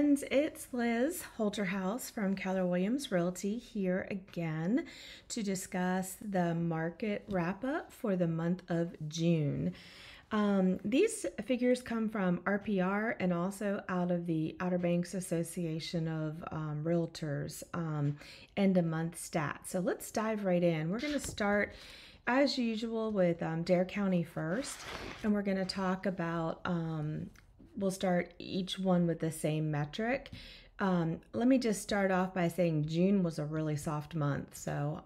friends, it's Liz Holterhouse from KellerWilliamsRealty here again to discuss the market wrap-up for the month of June. These figures come from RPR and also out of the Outer Banks Association of Realtors end-of-month stats. So let's dive right in. We're going to start as usual with Dare County first, and we're going to talk about we'll start each one with the same metric. Let me just start off by saying June was a really soft month, so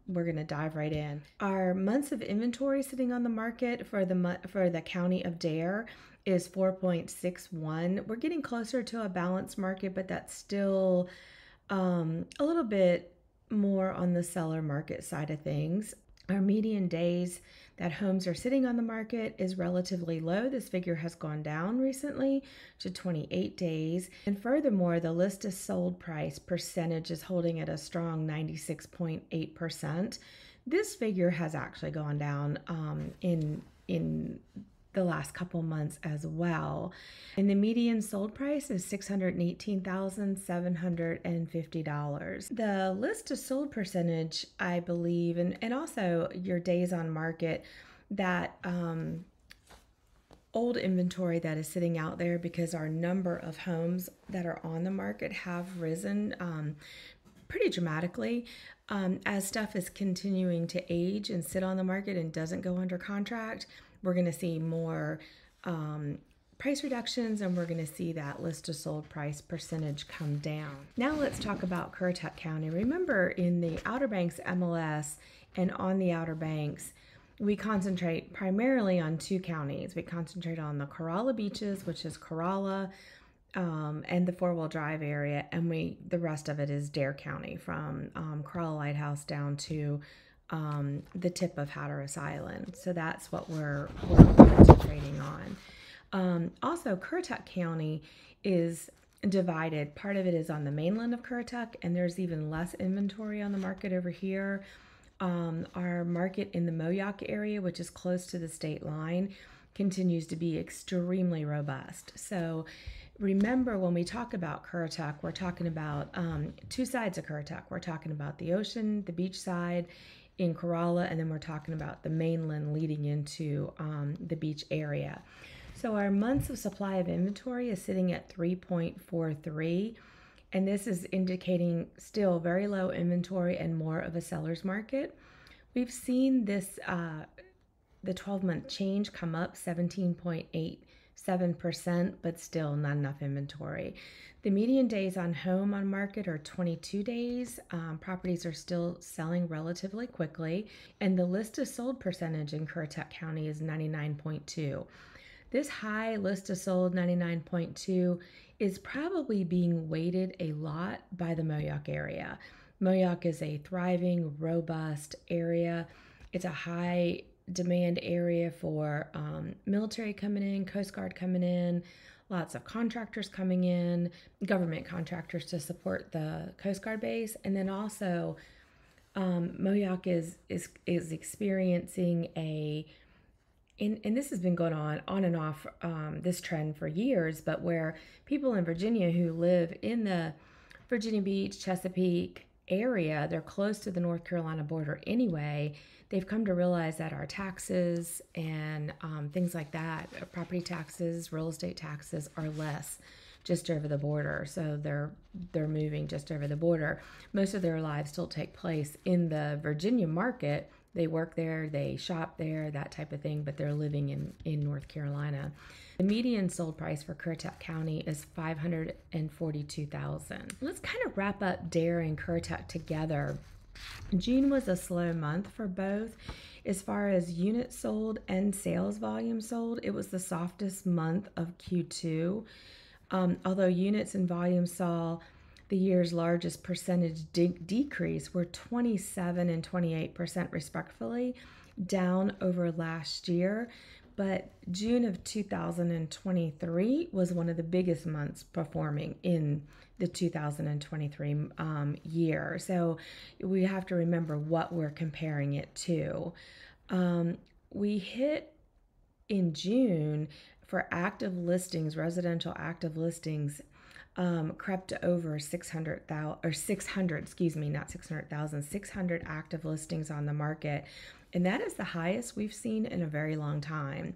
we're going to dive right in. Our months of inventory sitting on the market for the county of Dare is 4.61. We're getting closer to a balanced market, but that's still a little bit more on the seller market side of things. Our median days that homes are sitting on the market is relatively low. This figure has gone down recently to 28 days. And furthermore, the list to sold price percentage is holding at a strong 96.8%. This figure has actually gone down in the last couple months as well. And the median sold price is $618,750. The list to sold percentage, I believe, and also your days on market, that old inventory that is sitting out there, because our number of homes that are on the market have risen pretty dramatically. As stuff is continuing to age and sit on the market and doesn't go under contract, we're going to see more price reductions, and we're going to see that list to sold price percentage come down. Now let's talk about Currituck County. Remember, in the Outer Banks MLS and on the Outer Banks, we concentrate primarily on two counties. We concentrate on the Corolla beaches, which is Corolla, and the four-wheel drive area, and the rest of it is Dare County, from Corolla Lighthouse down to the tip of Hatteras Island. So that's what we're concentrating on. Also, Currituck County is divided. Part of it is on the mainland of Currituck, and there's even less inventory on the market over here. Our market in the Moyock area, which is close to the state line, continues to be extremely robust. So remember, when we talk about Currituck, we're talking about two sides of Currituck. We're talking about the ocean, the beach side in Corolla, and then we're talking about the mainland leading into the beach area. So our months of supply of inventory is sitting at 3.43, and this is indicating still very low inventory and more of a seller's market. We've seen this the 12-month change come up 17.87%, but still not enough inventory. The median days on home on market are 22 days. Properties are still selling relatively quickly, and the list to sold percentage in Currituck County is 99.2. This high list to sold, 99.2, is probably being weighted a lot by the Moyock area. Moyock is a thriving, robust area. It's a high demand area for military coming in, Coast Guard coming in, lots of contractors coming in, government contractors to support the Coast Guard base. And then also Moyock is experiencing and this has been going on and off, this trend for years, but where people in Virginia who live in the Virginia Beach, Chesapeake area, they're close to the North Carolina border anyway, they've come to realize that our taxes and things like that, property taxes, real estate taxes, are less just over the border. So they're moving just over the border. Most of their lives still take place in the Virginia market. They work there, they shop there, that type of thing, but they're living in North Carolina. The median sold price for Currituck County is $542,000. Let's kind of wrap up Dare and Currituck together. June was a slow month for both. As far as units sold and sales volume sold, it was the softest month of Q2. Although units and volume saw the year's largest percentage decrease, were 27 and 28% respectively, down over last year. But June of 2023 was one of the biggest months performing in the 2023 year. So we have to remember what we're comparing it to. We hit in June for active listings, residential active listings, crept over 600,000 or 600, excuse me, not 600,000, 600 active listings on the market. And that is the highest we've seen in a very long time.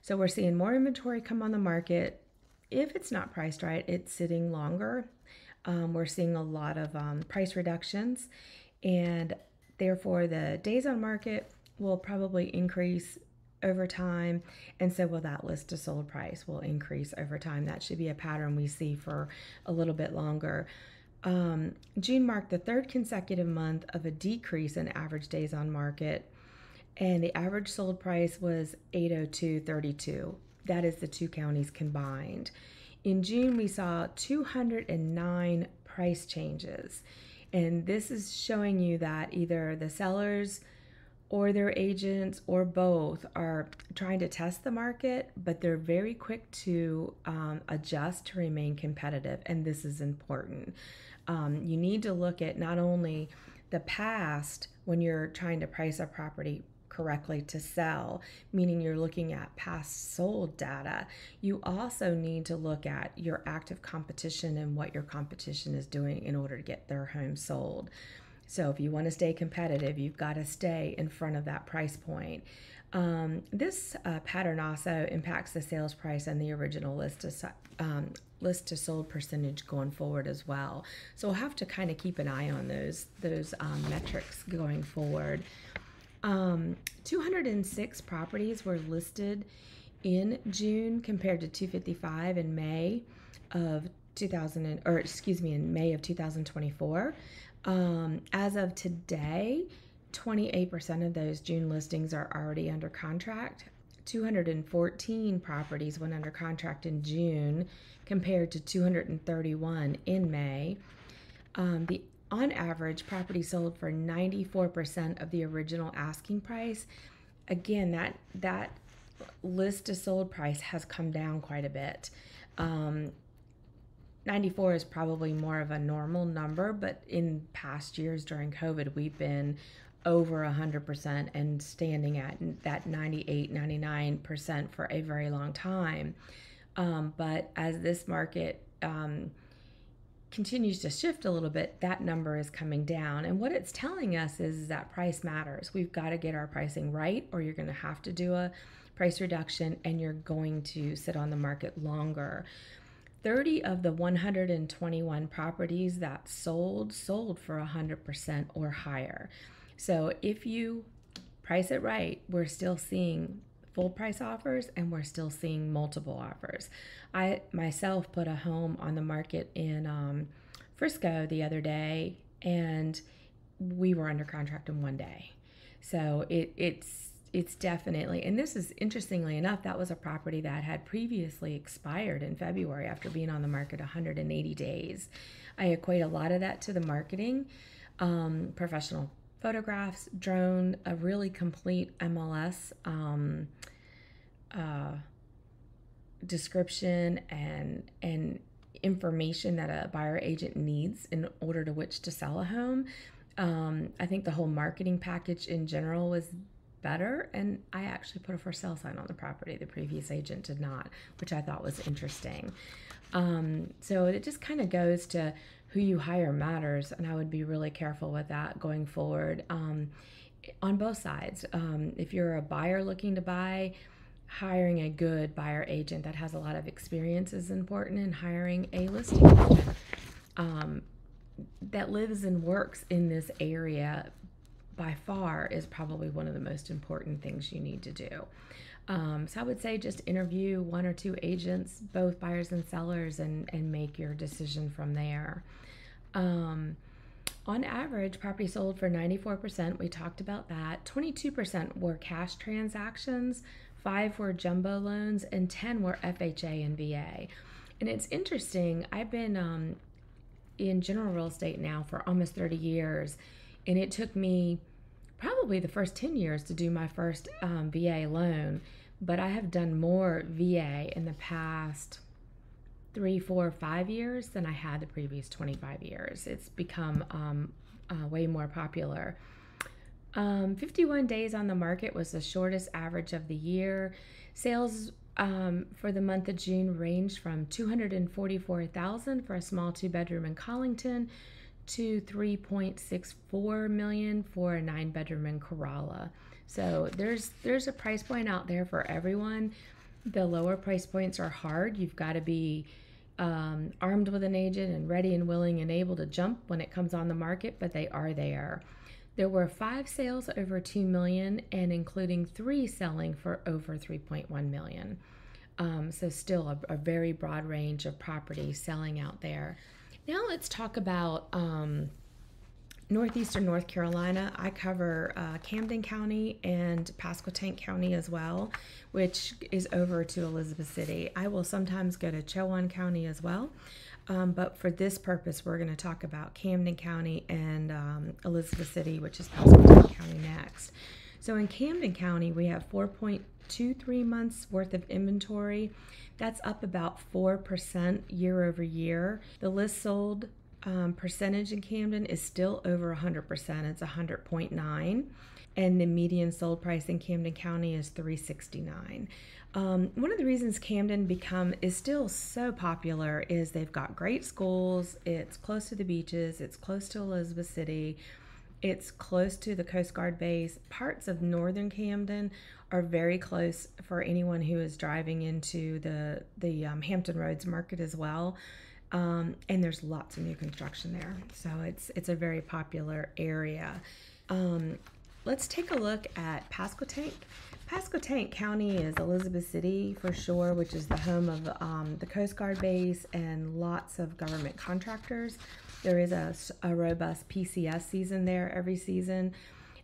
So we're seeing more inventory come on the market. If it's not priced right, it's sitting longer. We're seeing a lot of price reductions, and therefore the days on market will probably increase over time, and so will that list to sold price will increase over time. That should be a pattern we see for a little bit longer. June marked the third consecutive month of a decrease in average days on market, and the average sold price was $802.32. That is the two counties combined. In June, we saw 209 price changes, and this is showing you that either the sellers or their agents or both are trying to test the market, but they're very quick to adjust to remain competitive, and this is important. You need to look at not only the past when you're trying to price a property correctly to sell, meaning you're looking at past sold data. You also need to look at your active competition and what your competition is doing in order to get their home sold. So if you want to stay competitive, you've got to stay in front of that price point. This pattern also impacts the sales price and the original list to sold percentage going forward as well. So we'll have to kind of keep an eye on those metrics going forward. 206 properties were listed in June compared to 255 in May of 2024. As of today, 28% of those June listings are already under contract. 214 properties went under contract in June compared to 231 in May. On average, property sold for 94% of the original asking price. Again, that list to sold price has come down quite a bit. 94 is probably more of a normal number, but in past years during COVID, we've been over 100% and standing at that 98, 99% for a very long time. But as this market continues to shift a little bit, that number is coming down. And what it's telling us is that price matters. We've got to get our pricing right, or you're going to have to do a price reduction and you're going to sit on the market longer. 30 of the 121 properties that sold for 100% or higher. So if you price it right, we're still seeing full price offers and we're still seeing multiple offers. I myself put a home on the market in Frisco the other day, and we were under contract in one day. So it's definitely, and this is interestingly enough, that was a property that had previously expired in February after being on the market 180 days. I equate a lot of that to the marketing, professional photographs, drone, a really complete MLS description and information that a buyer agent needs in order to which to sell a home. I think the whole marketing package in general was better, and I actually put a for sale sign on the property. The previous agent did not, which I thought was interesting. So it just kind of goes to who you hire matters, and I would be really careful with that going forward on both sides. If you're a buyer looking to buy, hiring a good buyer agent that has a lot of experience is important, and hiring a listing agent that lives and works in this area by far is probably one of the most important things you need to do. So I would say just interview one or two agents, both buyers and sellers, and make your decision from there. On average, property sold for 94%. We talked about that. 22% were cash transactions, 5 were jumbo loans, and 10 were FHA and VA. And it's interesting, I've been in general real estate now for almost 30 years, and it took me probably the first 10 years to do my first VA loan, but I have done more VA in the past 3, 4, 5 years than I had the previous 25 years. It's become way more popular. 51 days on the market was the shortest average of the year. Sales for the month of June ranged from $244,000 for a small 2-bedroom in Collington to $3.64 million for a 9-bedroom in Corolla. So there's a price point out there for everyone. The lower price points are hard. You've got to be armed with an agent and ready and willing and able to jump when it comes on the market, but they are there. There were 5 sales over $2 million, and including 3 selling for over $3.1 million. So still a very broad range of properties selling out there. Now let's talk about northeastern North Carolina. I cover Camden County and Pasquotank County as well, which is over to Elizabeth City. I will sometimes go to Chowan County as well, but for this purpose, we're going to talk about Camden County and Elizabeth City, which is Pasquotank County next. So in Camden County, we have 4.23 months worth of inventory. That's up about 4% year over year. The list sold percentage in Camden is still over 100%. It's 100.9, and the median sold price in Camden County is $369. One of the reasons Camden is still so popular is they've got great schools. It's close to the beaches. It's close to Elizabeth City. It's close to the Coast Guard base. Parts of northern Camden are very close for anyone who is driving into the Hampton Roads market as well. And there's lots of new construction there. So it's a very popular area. Let's take a look at Pasquotank. Pasquotank County is Elizabeth City for sure, which is the home of the Coast Guard base and lots of government contractors. There is a robust PCS season there every season.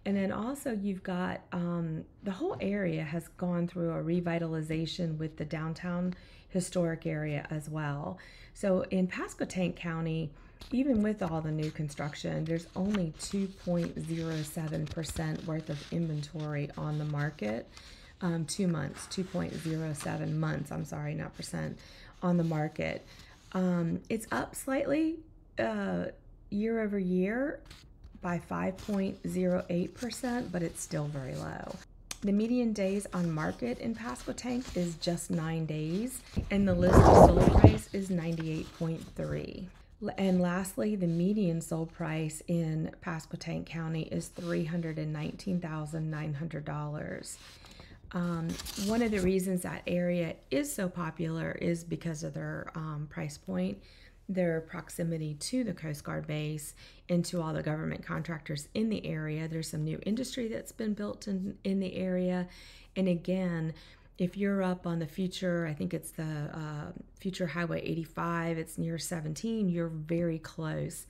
And then also you've got the whole area has gone through a revitalization with the downtown historic area as well. So in Pasquotank County, even with all the new construction, there's only 2.07% worth of inventory on the market. 2 months, 2.07 months, I'm sorry, not percent, on the market. It's up slightly year over year by 5.08%, but it's still very low. The median days on market in Pasquotank is just 9 days, and the list sold price is 98.3. And lastly, the median sold price in Pasquotank County is $319,900. One of the reasons that area is so popular is because of their price point, their proximity to the Coast Guard base, and to all the government contractors in the area. There's some new industry that's been built in the area. And again, if you're up on the future, I think it's the future Highway 85, it's near 17, you're very close.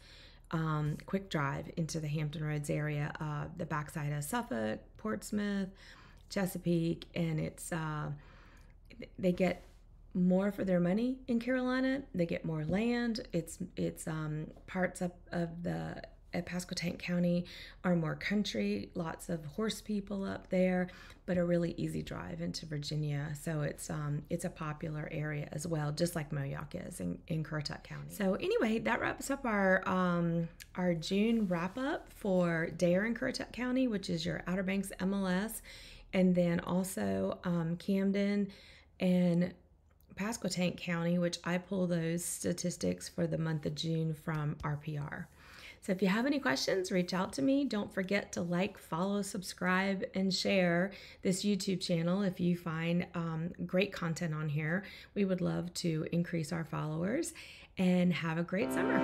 Quick drive into the Hampton Roads area, the backside of Suffolk, Portsmouth, Chesapeake, and it's they get more for their money in Carolina. They get more land. It's parts of the Pasquotank County are more country, lots of horse people up there, but a really easy drive into Virginia. So it's a popular area as well, just like Moyock is in Currituck County. So anyway, that wraps up our June wrap up for Dare in Currituck County, which is your Outer Banks MLS, and then also Camden and Pasquotank County, which I pull those statistics for the month of June from RPR. So if you have any questions, reach out to me. Don't forget to like, follow, subscribe, and share this YouTube channel if you find great content on here. We would love to increase our followers, and have a great summer.